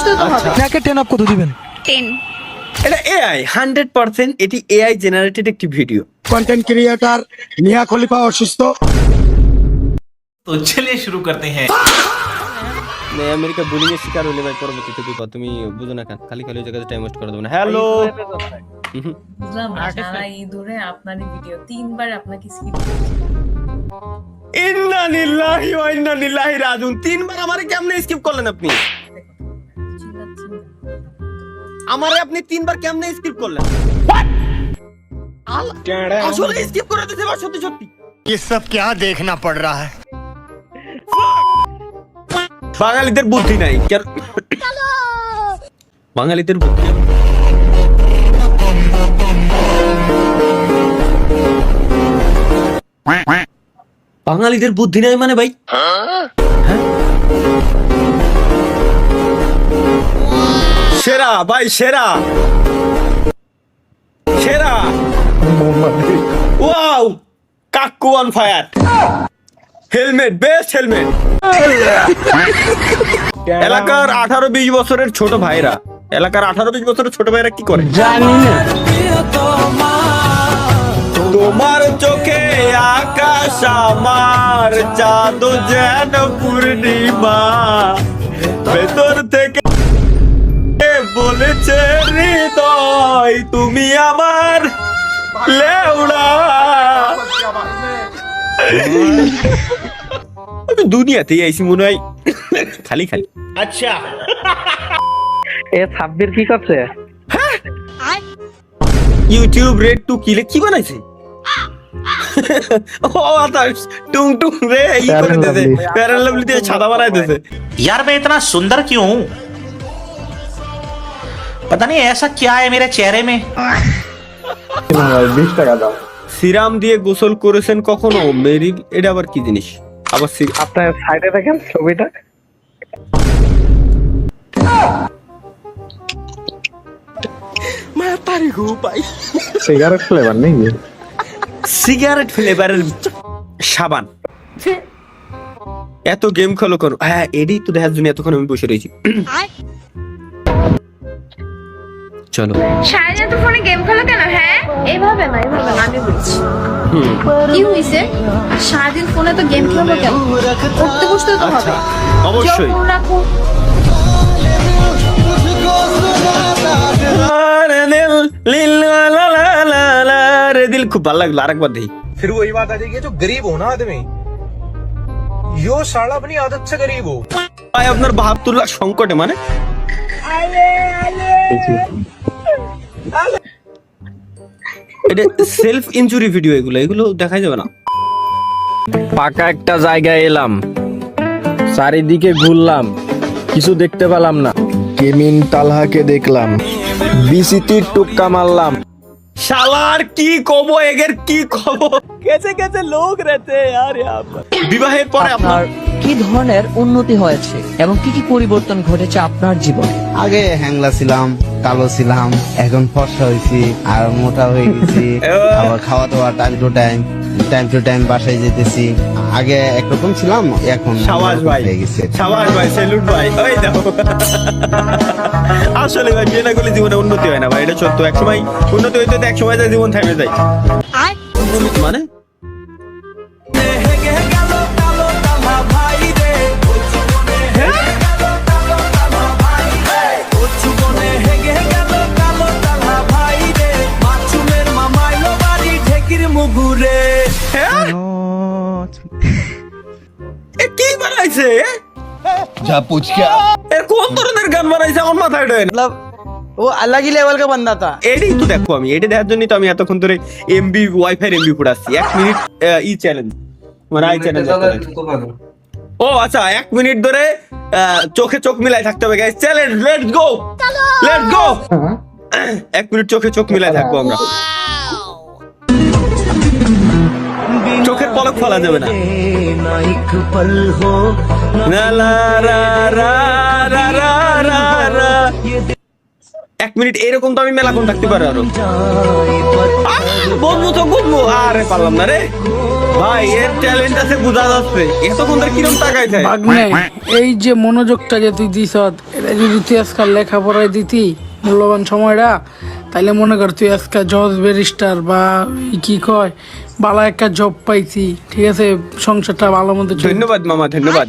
বুঝতে তো হবে। নাকে 10 অফ কত দিবেন? 10। এটা এআই 100%, এটি এআই জেনারেটেড একটি ভিডিও। কন্টেন্ট ক্রিয়েটর মিয়া খলিফা অসুস্থ। तो चलिए शुरू करते हैं। আমেরিকা বুলিং এর শিকার হলে ভাই পরবর্তীতে বিপদ। তুমি বুঝো না কেন, খালি খালি ওই জায়গায় টাইম ওয়েস্ট করে দেবো না। হ্যালো, বুঝলাম না, সারা ঈদ ধরে আপনারই ভিডিও 3 বার আপনাকে স্কিপ ইন্না লিল্লাহি ওয়া ইন্না ইলাইহি রাজিউন। 3 বার আমারে কেমনে স্কিপ করলেন আপনি? আমারে আপনি 3 বার কেমনে স্কিপ করলেন? আসলে স্কিপ করে দিতে পার সত্যি সত্যি। ये सब क्या देखना पड़ रहा है? বাঙালিদের বুদ্ধি নাই। বাঙালিদের বুদ্ধি বাঙালিদের বুদ্ধি নাই মানে ভাই, সেরা ভাই, সেরা সেরা। ওয়াও, কাকু on fire. Helmet, best helmet. এলাকার 18-20 বছরের ছোট ভাইরা, এলাকার 18-20 বছরের ছোট ভাইরা কি করে জানি না। তোমার চোখে আকাশ আমার, চাঁদ যেন পূর্ণিমা, ভেতর থেকে বলেছে হৃদয় তুমি আমার লেউড়া। আমি দুনিয়াতেই আইসি মনে হয় খালি খালি। अच्छा এ সাব্বির কি করছে? ইউটিউব রেড টু কিলে কি বানাইছে? ও আতা টুং টুং রে এই করে দিতে, প্যারাল লাভলি দিয়ে ছাদা বানাই দিতে। यार मैं इतना सुंदर क्यों हूँ? पता नहीं ऐसा क्या है मेरे चेहरे में। সিরাম দিয়ে গোসল করেছেন কখনো মেরিল? এটা আবার কি জিনিস? আবার আপনার সাইডে দেখেন ছবিটা। সিগারেট ফ্লেভার নেই? সিগারেট ফ্লেভারের সাবান। এত গেম খেলো করো। হ্যাঁ, এটাই তো দেখার জন্য এতক্ষণ আমি বসে রয়েছি। চলো। সারাদিন তো ফোনে গেম খেলো কেন? হ্যাঁ, এইভাবে না, এইভাবে না, আমি বলছি। কি হইছে? সারাদিন ফোনে তো গেম খেলবো কেন? পড়তে বসতে তো হবে। অবশ্যই। দিল খুব ভালো লাগলো, আরেকবার দেখি। फिर वही बात आ जाएगी, जो गरीब हो ना आदमी, यो साला अपनी आदत से गरीब हो। ভাই আপনার 72 লাখ সংকটে মানে এটা সেলফ ইনজুরি ভিডিও, এগুলো দেখাই যাবে না। পাকা একটা জায়গায় এলাম, চারিদিকে ঘুরলাম, কিছু দেখতে পেলাম না। কেমিন তালহাকে দেখলাম, বিসিতির টুক্কা মারলাম। শালার কি কব, এগের কি খবর, কেসে কেসে লোক রেতে यार यहाँ पर। বিবাহের পরে আপনার কি ধরনের উন্নতি হয়েছে এবং কি কি পরিবর্তন ঘটেছে আপনার জীবনে? আগে হ্যাংলা ছিলাম, কালো ছিলাম, এখন ফর্সা হয়েছি আর মোটা হয়ে গেছি। আবার খাওয়া দাওয়া টাইম টু টাইম বাসায় যেতেছি। আগে একরকম ছিলাম, এখন শাবাশ ভাই, হয়ে গেছে। শাবাশ ভাই, স্যালুট ভাই। ওই দেখো, আসলে ভাই বিয়ে না করলে জীবনে উন্নতি হয় না ভাই, এটা সত্য। এক সময় উন্নতি হইতে এক সময় যায় জীবন থেমে যায় মানে। কি বানাইছে? जा पूछ क्या? এর কোন ধরনের গান বানাইছে আমার মাথায় ঢোকে না। ও अलग ही लेवल का बंदा था। এটাই তো দেখো, আমি এটা দেখার জন্যই তো আমি এতক্ষণ ধরে এমবি ওয়াইফাই এমবি ফুটাচ্ছি। 1 মিনিট ই চ্যালেঞ্জ মানে আই চ্যালেঞ্জ। ও আচ্ছা, 1 মিনিট ধরে চোখে চোখ মিলাই থাকতে হবে guys. Challenge, let's go, let's go. 1 minute চোখে চোখ মিলাই থাকবো আমরা। চোখের পলক ফেলা যাবে না। লা লা রা রা রা রা রা রা। 1 মিনিট এরকম তো আমি মেলাক্ষণ থাকতে পারি আরো। বলবো তো বুঝবো, আরে পারলাম না রে ভাই, এর ট্যালেন্ট আছে বোঝা যাচ্ছে। এতক্ষণ ধরে কিরম তাকাই থাকে। এই যে মনোযোগটা যে তুই দিস, এটা যদি তুই আজকাল লেখাপড়ায় দিতি মূল্যবান সময়টা, তাইলে মনে কর তুই আজকাল জজ ব্যারিস্টার বা কি কয় ভালো একটা জব পাইছি, ঠিক আছে, সংসারটা ভালো মতো চলবে। ধন্যবাদ মামা, ধন্যবাদ।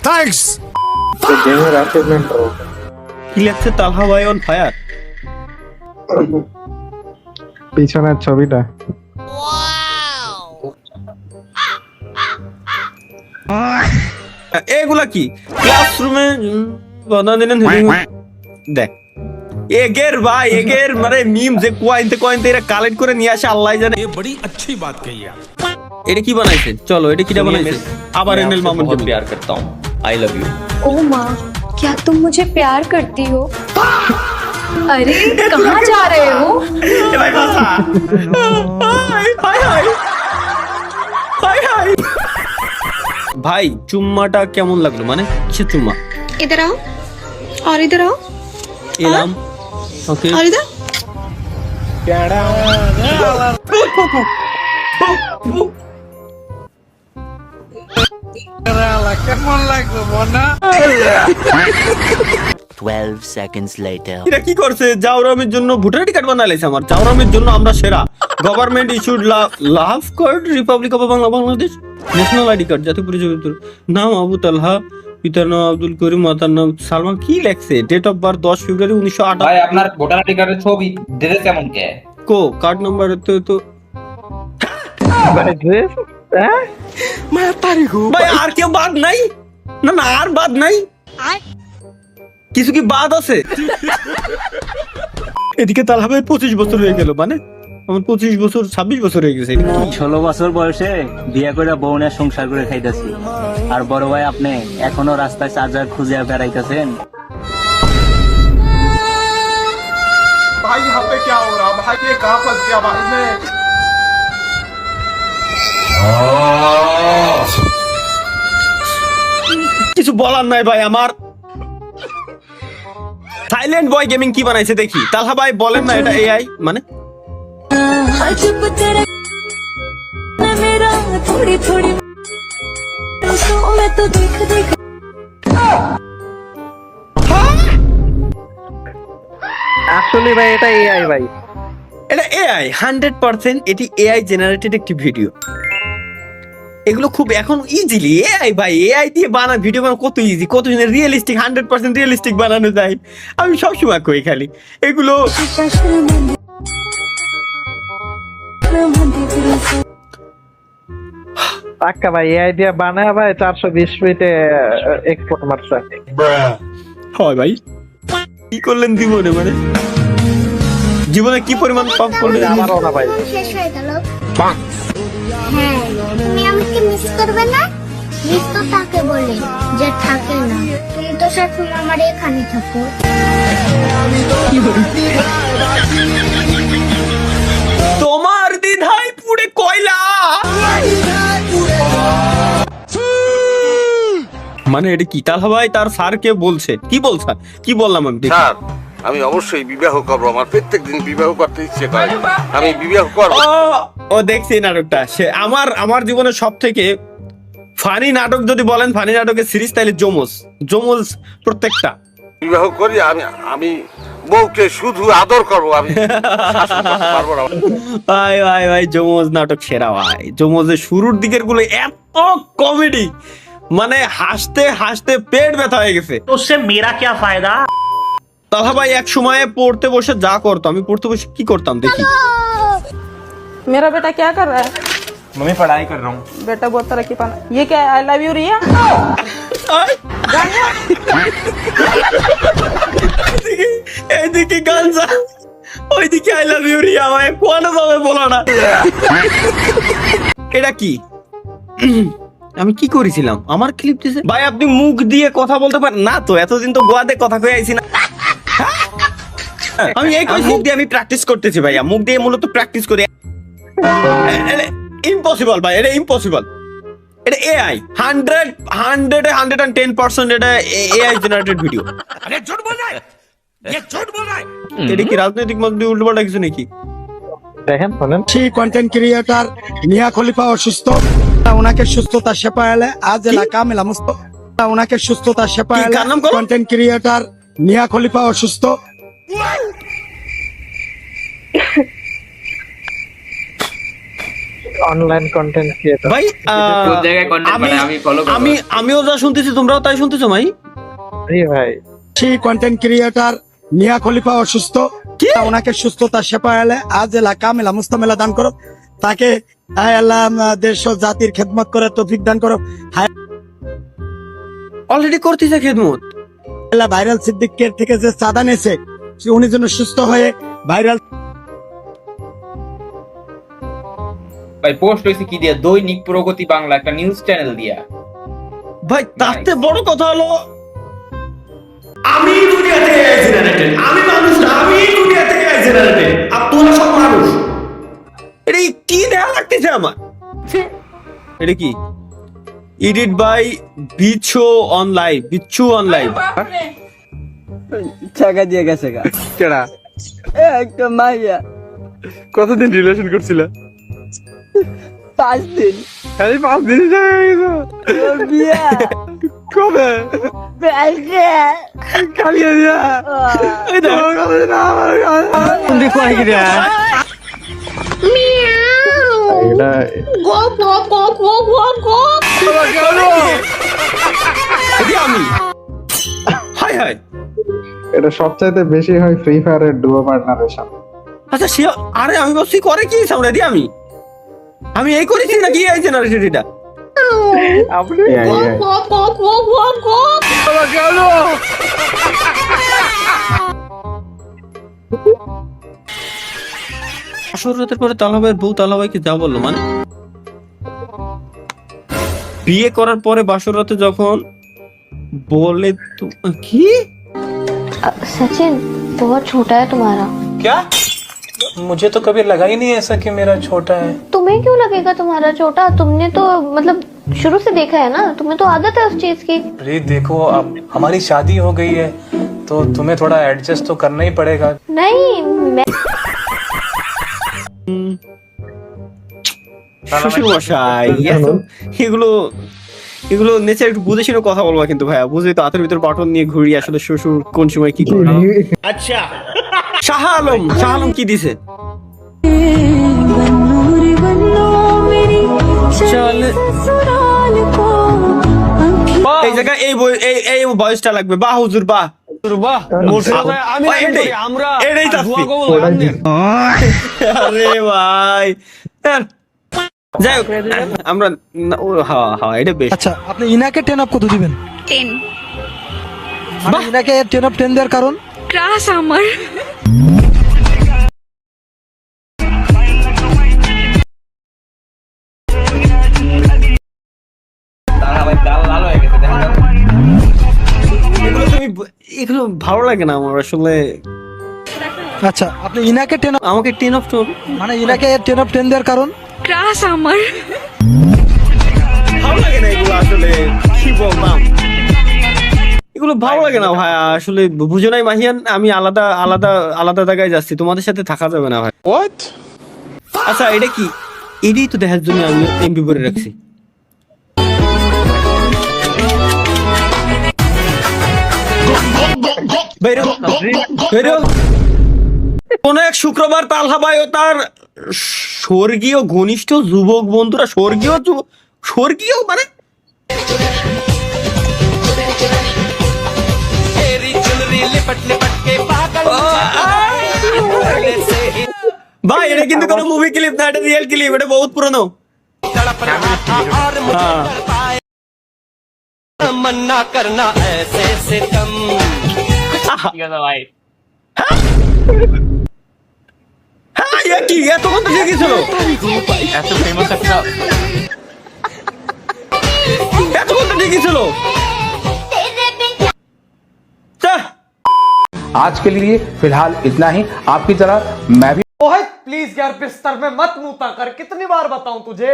থ্যাঙ্কস। কি লাগছে তালহা ভাই অন ফায়ার? পিছনের ছবিটা এগুলা কি ক্লাসরুমে দেখ এগের ভাই, এগের মানে মিম যে কোয়াইনতে এরা কালেক্ট করে নিয়ে আসে আল্লাহ জানে। ये बड़ी अच्छी बात कही आप। এটা কি বানাইছে? চলো এটা কিটা বানাইছে? আবার এনএল মামুন কে प्यार करता हूं, आई लव you। ओ माँ, क्या तुम मुझे प्यार करती हो? अरे कहाँ जा रहे हो? এ ভাই বাসা high high high high high ভাই, চুম্মাটা কেমন লাগলো? মানে কিসের চুম্মা? इधर आओ और इधर आओ এলাম, ওকে। और इधर। কেমন লাগলো মনা? 12 seconds later. এরা কি করছে? জাওরামের জন্য ভোটার আইডি কার্ড বানাইছে। আমার জাওরামের জন্য আমরা সেরা। Government issued love card, Republic of Bangladesh, national ID card, জাতীয় পরিচয় পত্র। নাম আবু তালহা, পিতার নাম আব্দুল করিম, মাতার নাম সালমান। কি লেখছে? ডেট অফ বার্থ 10 ফেব্রুয়ারি 1958। ভাই আপনার ভোটার আইডি কার্ডের ছবি ড্রেস কেমন কে? কো কার্ড নাম্বার তো ভাই আর কেউ বাদ নাই? না না আর বাদ নাই, কিছু কি বাদ আছে? এদিকে তালহা ভাই 25 বছর হয়ে গেল, মানে আমার 25 বছর 26 বছর হয়ে গেছে। 16 বছর বয়সে বিয়ে করে বউ নিয়ে সংসার করে খাইতেছি, আর বড় ভাই আপনি এখনো রাস্তায় চার্জার খুঁজে বেড়াইতেছেন। भाई यहाँ पे क्या हो रहा? भाई ये कहाँ फंस गया भाई मैं? কিছু বলার নাই ভাই আমার। সাইলেন্ট বয় গেমিং কি বানাইছে দেখি। তালহা ভাই বলেন না এটা এআই মানে? আসলে ভাই এটা এআই ভাই, এটা এআই 100%। এটি এআই জেনারেটেড একটি ভিডিও। এগুলো খুব এখন ইজিলি এআই ভাই, এআই দিয়ে বানা ভিডিও বানানো কত ইজি, কত রিয়েলিস্টিক, 100% রিয়েলিস্টিক বানানো যায়। আমি সবসময় কই খালি এগুলো। পাক্কা ভাই এআই দিয়ে বানায় ভাই 420 ফিটে এক্সপোর্ট মারছে। হয় ভাই, কি করলেন জীবনে, মানে জীবনে কি পরিমাণ পাপ করলেন? আমারও না ভাই। শেষ হয়ে গেল। হ্যাঁ, তুমি আমাকে মিস করবে না? মিস তো তাকে বলে যে থাকে না। তুমি তো সবসময় আমার এখানে থাকো। তোমার দ্বিধায় পুড়ে কয়লা। মানে এটা কি? তালহা ভাই তার স্যারকে বলছে, কি বলছে, কি বললাম আমি? স্যার আমি অবশ্যই বিবাহ করবো, আমার প্রত্যেকদিন বিবাহ করতে ইচ্ছে করে, আমি বিবাহ করবো। ও দেখছি নাটকটা। সে আমার জীবনের সব থেকে ফানি নাটক যদি বলেন, ফানি নাটকের সিরিজ, তাহলে জমজ প্রত্যেকটা। বিবাহ করি আমি বউকে শুধু আদর করবো, আমি শাসন করতে পারবো না। ভাই ভাই ভাই জমজ নাটক সেরা ভাই। জমজের শুরুর দিকের গুলো এত কমেডি, মানে হাসতে হাসতে পেট ব্যথা হয়ে গেছে। उससे मेरा क्या फायदा? তালহা ভাই এক সময়ে পড়তে বসে যা করতো, আমি পড়তে বসে কি করতাম দেখি। मेरा बेटा क्या कर रहा है? मम्मी पढ़ाई कर रहा हूँ। बेटा बहुत तरक्की पाना। ये क्या है? आई लव यू रिया। এদিকে গানজা, ওইদিকে আই লাভ ইউ রিয়া। ভাই কোন ভাবে বলো না। এটা কি? আমি কি করেছিলাম? আমার ক্লিপ দিছে ভাই। আপনি মুখ দিয়ে কথা বলতে পারেন না তো? এতদিন তো গোয়াতে কথা কয়ে আইছি না। আমি এই মুখ দিয়ে আমি প্র্যাকটিস করতেছি ভাইয়া, মুখ দিয়ে মূলত প্র্যাকটিস করি। ইম্পসিবল ভাই, এটা ইম্পসিবল। এটা এআই 110% এটা এআই জেনারেটেড ভিডিও। अरे झूठ बोल रहा है। এটা কি রাজনৈতিক মধ্যে উল্টোপাল্টা কিছু নাকি? দেখেন শোনেন, সেই কন্টেন্ট ক্রিয়েটর মিয়া খলিফা অসুস্থ, ওনাকে সুস্থতা সেবা এলে আজ এলাকা মেলা মুস্ত, ওনাকে সুস্থতা সেবা কি, এলে কার নাম করো? কন্টেন্ট ক্রিয়েটর মিয়া খলিফা অসুস্থ। Online content creator. ভাই আমিও যা শুনতেছি তোমরাও তাই শুনতেছো ভাই? জি ভাই, সেই কন্টেন্ট ক্রিয়েটর মিয়া খলিফা অসুস্থ, ওনাকে সুস্থতা সেবা এলে আজ এলাকা মেলা মুস্ত মেলা দান করো, তাকে আয় আল্লাহ দেশ ও জাতির খেদমত করে তৌফিক দান করো। হায় অলরেডি করতেছে খেদমত। আল্লাহ ভাইরাল সিদ্দিকের থেকে যে চাঁদা নিয়েছে উনি যেন সুস্থ হয়ে ভাইরাল। ভাই পোস্ট হয়েছে কি দিয়া? দৈনিক প্রগতি বাংলা, একটা নিউজ চ্যানেল দিয়া। ভাই তাতে বড় কথা হলো আমি দুনিয়াতে AI জেনারেটেড, আমি মানুষ না, আমি দুনিয়াতে AI জেনারেটেড, আর তোমরা সব মানুষ। এটা কি দেয়া লাগতেছে আমার? এটা কি? Edit by Bichchu online, Bichchu online. টাকা দিয়ে গেছে গা কেডা? একটা মাইয়া কতদিন রিলেশন করছিল? 5 দিন খালি 5 দিনই জায়গা গেছো? বিয়া কবে? খালি বিয়া? এই দেখো কতদিন আমার তুমি কয় কি রে? এটা এটা আমি। High high. এটা সবচাইতে বেশি হয় ফ্রি ফায়ারের ডুও পার্টনারের সাথে। আচ্ছা সে, আরে আমি বলছি করে কি সামনে দিয়ে আমি এই করেছি নাকি এই জেনারেশন এটা? আপনি আসরের পরে তালাভাইয়ের বউ তালাভাইকে যা বললো, মানে বিয়ে করার পরে বাসরাতে যখন বলে কি सचिन बहुत छोटा है तुम्हारा। क्या? मुझे तो कभी लगा ही नहीं ऐसा कि मेरा छोटा है। तुम्हें क्यों लगेगा तुम्हारा छोटा? तुमने तो मतलब शुरू से देखा है ना, तुम्हें तो आदत है उस चीज की। अरे देखो, अब हमारी शादी हो गई है तो तुम्हें थोड़ा एडजस्ट तो करना ही पड़ेगा। नहीं मैं শ্বশুর মশাই এগুলো এগুলো নেচার একটু বুঝে শুনে কথা বলবা কিন্তু ভাইয়া, বুঝে তো হাতের ভিতর বাটন নিয়ে ঘুরি আসলে শ্বশুর কোন সময় কি করে। আচ্ছা শাহ আলম কি দিছে? এই জায়গায় এই ভয়েসটা লাগবে। বাহ হুজুর বাহ। আরে ভাই যাই হোক আমরা হ্যাঁ এটা বেশ। আচ্ছা আপনি ইনাকে 10 অফ কত দিবেন? 10। ইনাকে 10 অফ 10 দেওয়ার কারণ? ক্রাশ আমার। এগুলো ভালো লাগে না আমার আসলে। আচ্ছা আপনি ইনাকে 10 আমাকে 10 অফ 10 মানে ইনাকে 10 অফ 10 দেওয়ার কারণ? ক্রাশ আমার। ভালো লাগে না এগুলো আসলে, কি বললাম, এগুলো ভালো লাগে না ভাই আসলে। বুঝো নাই মাহিয়ান, আমি আলাদা আলাদা আলাদা জায়গায় যাচ্ছি, তোমাদের সাথে থাকা যাবে না ভাই। আচ্ছা এটা কি? এটাই তো দেখার জন্য আমি এমবি করে রাখছি। কোন এক শুক্রবার তালহা ভাই ও তার স্বর্গীয় ঘনিষ্ঠ যুবক বন্ধুরা, স্বর্গীয় মানে ভাই এটা কিন্তু কোনো মুভি ক্লিপ না, এটা রিয়েল ক্লিপ, এটা বহুত পুরনো। মন্না করনা ऐसे सितम। ভাই হ্যাঁ কি এত কত শিখেছিল? এত ফেমাস একটা এত কত শিখেছিল? आज के लिए फिलहाल इतना ही। आपकी तरह मैं भी प्लीज यार बिस्तर में मत मुंह कर, कितनी बार बताऊं तुझे।